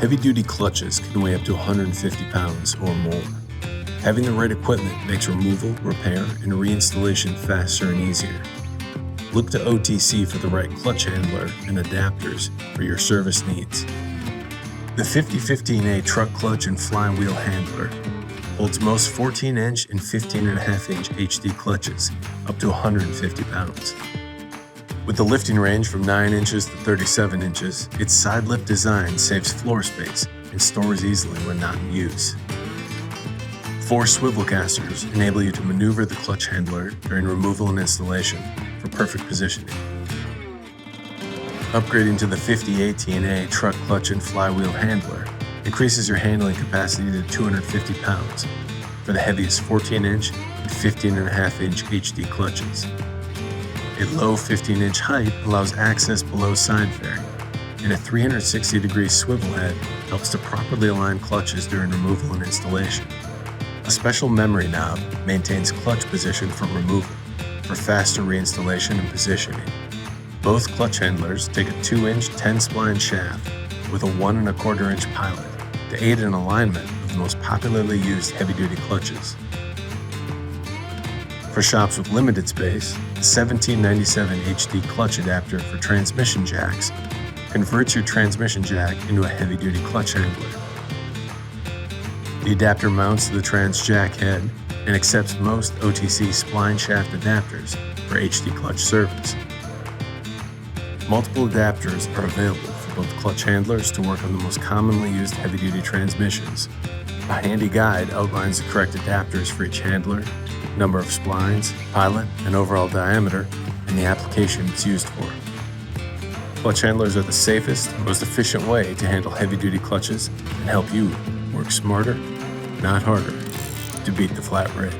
Heavy-duty clutches can weigh up to 150 pounds or more. Having the right equipment makes removal, repair, and reinstallation faster and easier. Look to OTC for the right clutch handler and adapters for your service needs. The 5015A truck clutch and flywheel handler holds most 14-inch and 15.5-inch HD clutches up to 150 pounds. With the lifting range from 9 inches to 37 inches, its side lift design saves floor space and stores easily when not in use. 4 swivel casters enable you to maneuver the clutch handler during removal and installation for perfect positioning. Upgrading to the 5018A truck clutch and flywheel handler increases your handling capacity to 250 pounds for the heaviest 14-inch and 15.5-inch HD clutches. A low 15-inch height allows access below side fairing, and a 360-degree swivel head helps to properly align clutches during removal and installation. A special memory knob maintains clutch position from removal for faster reinstallation and positioning. Both clutch handlers take a 2-inch 10-spline shaft with a 1 1/4-inch pilot to aid in alignment of the most popularly used heavy-duty clutches. For shops with limited space, the 1797 HD clutch adapter for transmission jacks converts your transmission jack into a heavy-duty clutch handler. The adapter mounts to the trans jack head and accepts most OTC spline shaft adapters for HD clutch service. Multiple adapters are available for both clutch handlers to work on the most commonly used heavy-duty transmissions. A handy guide outlines the correct adapters for each handler, number of splines, pilot, and overall diameter, and the application it's used for. Clutch handlers are the safest and most efficient way to handle heavy-duty clutches and help you work smarter, not harder, to beat the flat rate.